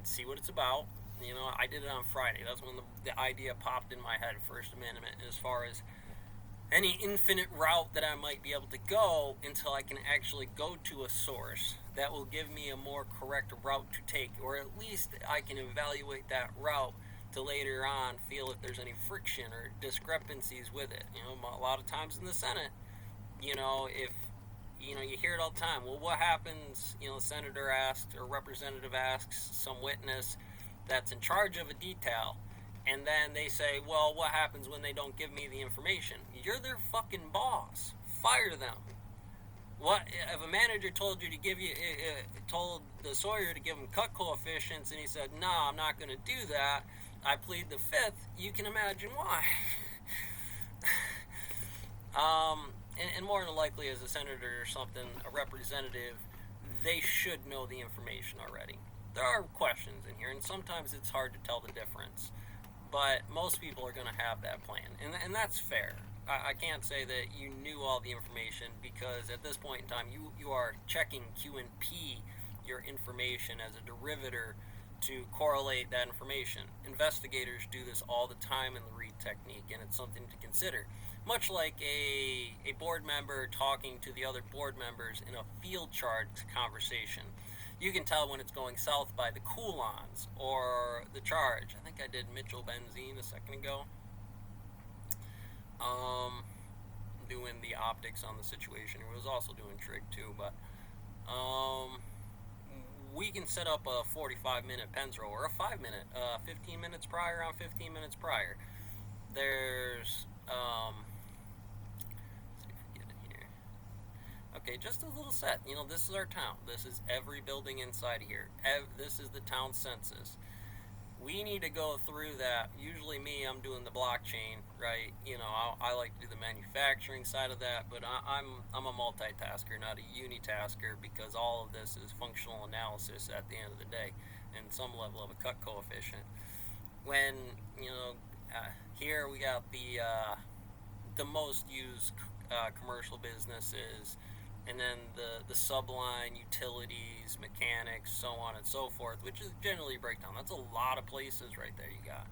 and see what it's about. I did it on Friday. That's when the idea popped in my head, First Amendment, as far as any infinite route that I might be able to go until I can actually go to a source that will give me a more correct route to take, or at least I can evaluate that route to later on feel if there's any friction or discrepancies with it. A lot of times in the Senate, if you hear it all the time. Well, what happens? The senator asks or representative asks some witness that's in charge of a detail, and then they say, well, what happens when they don't give me the information? You're their fucking boss. Fire them. What if a manager told you to told the Sawyer to give him cut coefficients, and he said, no, I'm not going to do that, I plead the fifth? You can imagine why. And more than likely, as a senator or something, a representative, they should know the information already. There are questions in here, and sometimes it's hard to tell the difference. But most people are going to have that plan, and that's fair. I can't say that you knew all the information, because at this point in time, you are checking Q&P your information as a derivative to correlate that information. Investigators do this all the time in the Reed technique, and it's something to consider. Much like a board member talking to the other board members in a field chart conversation. You can tell when it's going south by the coulons or the charge. I think I did Mitchell benzene a second ago. Doing the optics on the situation. It was also doing trig too, but we can set up a 45-minute pens row or a 5-minute, 15 minutes prior on 15 minutes prior. There's okay, just a little set. This is our town. This is every building inside here. This is the town census. We need to go through that. Usually me, I'm doing the blockchain, right? I like to do the manufacturing side of that, but I'm a multitasker, not a unitasker, because all of this is functional analysis at the end of the day, and some level of a cut coefficient. When, here we got the most used commercial businesses, and then the subline, utilities, mechanics, so on and so forth, which is generally a breakdown. That's a lot of places right there you got.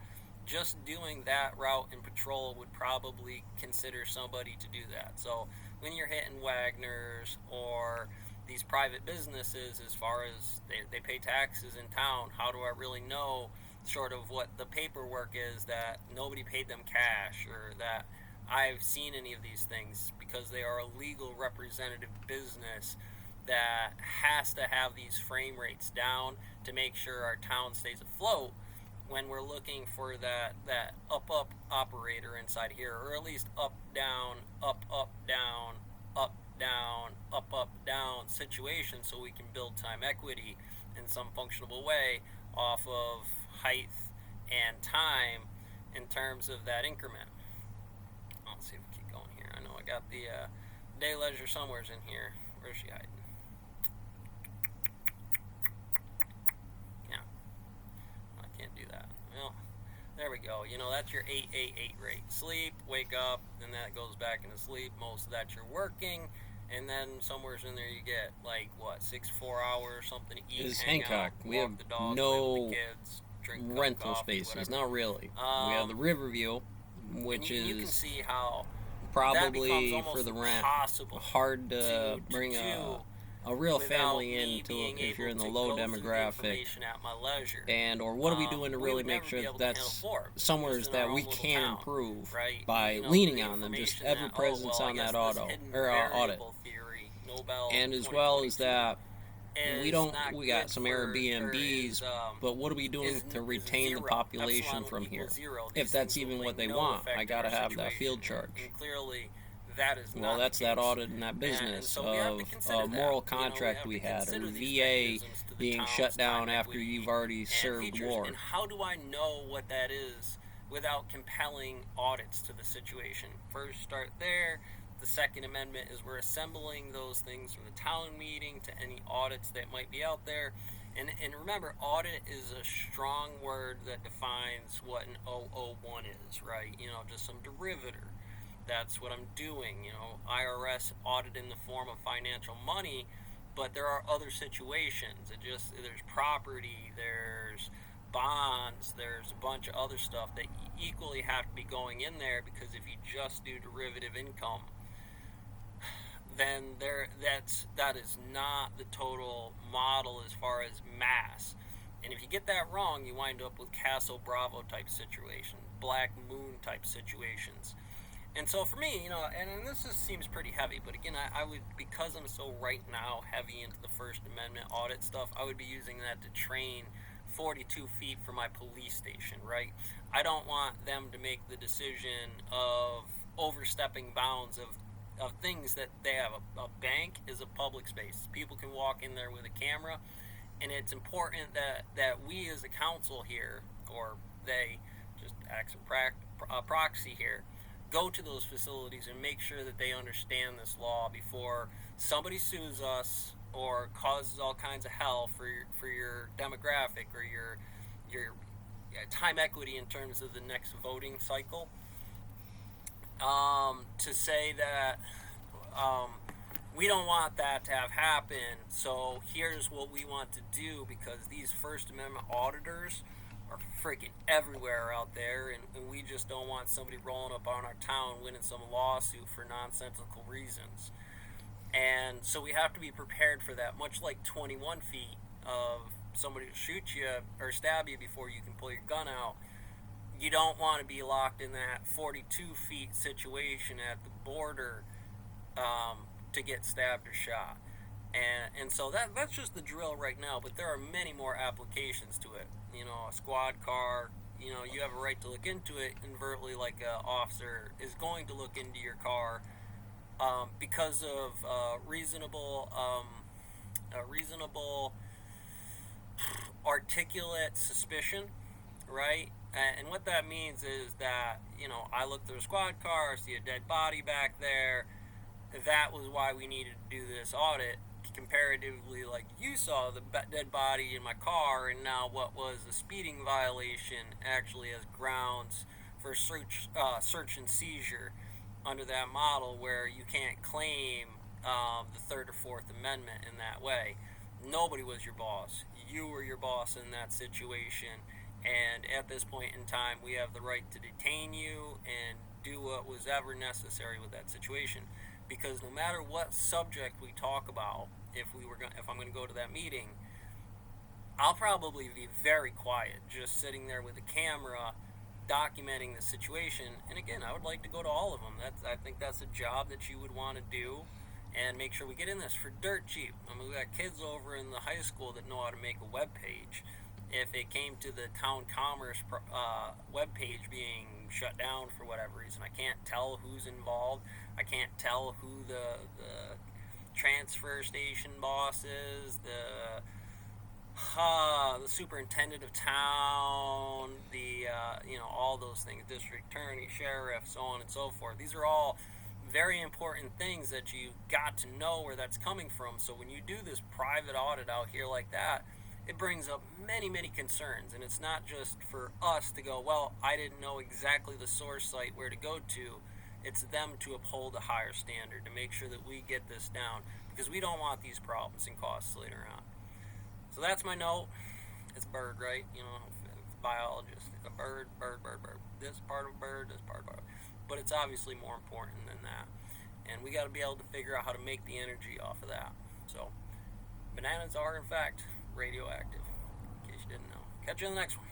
Just doing that route in patrol would probably consider somebody to do that. So when you're hitting Wagner's or these private businesses, as far as they pay taxes in town, how do I really know sort of what the paperwork is that nobody paid them cash, or that I've seen any of these things, because they are a legal representative business that has to have these frame rates down to make sure our town stays afloat when we're looking for that up operator inside here, or at least up down situation, so we can build time equity in some functional way off of height and time in terms of that increment. Let's see if we keep going here. I know I got the day leisure somewhere's in here. Where's she hiding? Yeah. I can't do that. Well, there we go. That's your 8-8-8 rate. Sleep, wake up, and that goes back into sleep. Most of that you're working, and then somewhere's in there you get, 6-4 hours, something to eat, Is hang Hancock. out, We walk have the dog, no play with the kids, drink rental coffee, spaces. whatever. Not really. We have the Riverview, which you can is see how probably for the rent hard to bring a real family into if you're in the low demographic, and or what are we doing to really make sure that's somewhere that we can improve by leaning on them, just ever presence on that audit, and as well as that we got some Airbnbs, but what are we doing to retain the population from here? If that's even what they want, I gotta have that field charge. Clearly, that is well, that's that audit and that business of a moral contract we had, or VA being shut down after you've already served war. And how do I know what that is without compelling audits to the situation? First, start there. The Second Amendment is we're assembling those things from the town meeting to any audits that might be out there. And remember, audit is a strong word that defines what an 001 is, right? Just some derivative. That's what I'm doing. IRS audit in the form of financial money, but there are other situations. There's property, there's bonds, there's a bunch of other stuff that equally have to be going in there, because if you just do derivative income, then that is not the total model as far as mass. And if you get that wrong, you wind up with Castle Bravo type situations, Black Moon type situations. And so for me, and this just seems pretty heavy, but again, I would, because I'm so right now heavy into the First Amendment audit stuff, I would be using that to train 42 feet from my police station, right? I don't want them to make the decision of overstepping bounds of things that they have. A bank is a public space. People can walk in there with a camera, and it's important that we as a council here, or they just act as proxy here, go to those facilities and make sure that they understand this law before somebody sues us or causes all kinds of hell for your demographic or your time equity in terms of the next voting cycle. To say that we don't want that to have happen, so here's what we want to do, because these First Amendment auditors are freaking everywhere out there, and we just don't want somebody rolling up on our town winning some lawsuit for nonsensical reasons. And so we have to be prepared for that, much like 21 feet of somebody to shoot you or stab you before you can pull your gun out. You don't want to be locked in that 42 feet situation at the border to get stabbed or shot. And so that's just the drill right now, but there are many more applications to it. A squad car, you have a right to look into it invertly, like an officer is going to look into your car because of reasonable articulate suspicion, right? And what that means is that, I look through a squad car, see a dead body back there. That was why we needed to do this audit. Comparatively, like you saw the dead body in my car, and now what was a speeding violation actually has grounds for search and seizure under that model, where you can't claim the Third or Fourth Amendment in that way. Nobody was your boss. You were your boss in that situation, and at this point in time, we have the right to detain you and do what was ever necessary with that situation. Because no matter what subject we talk about, if I'm going to go to that meeting, I'll probably be very quiet, just sitting there with a camera, documenting the situation. And again, I would like to go to all of them. I think that's a job that you would want to do, and make sure we get in this for dirt cheap. We got kids over in the high school that know how to make a web page. If it came to the town commerce web page being shut down for whatever reason, I can't tell who's involved. I can't tell who the transfer station boss is, the superintendent of town, all those things, district attorney, sheriff, so on and so forth. These are all very important things that you got to know where that's coming from. So when you do this private audit out here like that, it brings up many, many concerns. And it's not just for us to go, well, I didn't know exactly the source site where to go to. It's them to uphold a higher standard, to make sure that we get this down, because we don't want these problems and costs later on. So that's my note. It's a bird, right? Biologist. A bird. This part of a bird, this part of a bird. But it's obviously more important than that. And we got to be able to figure out how to make the energy off of that. So, bananas are, in fact, radioactive, in case you didn't know. Catch you in the next one.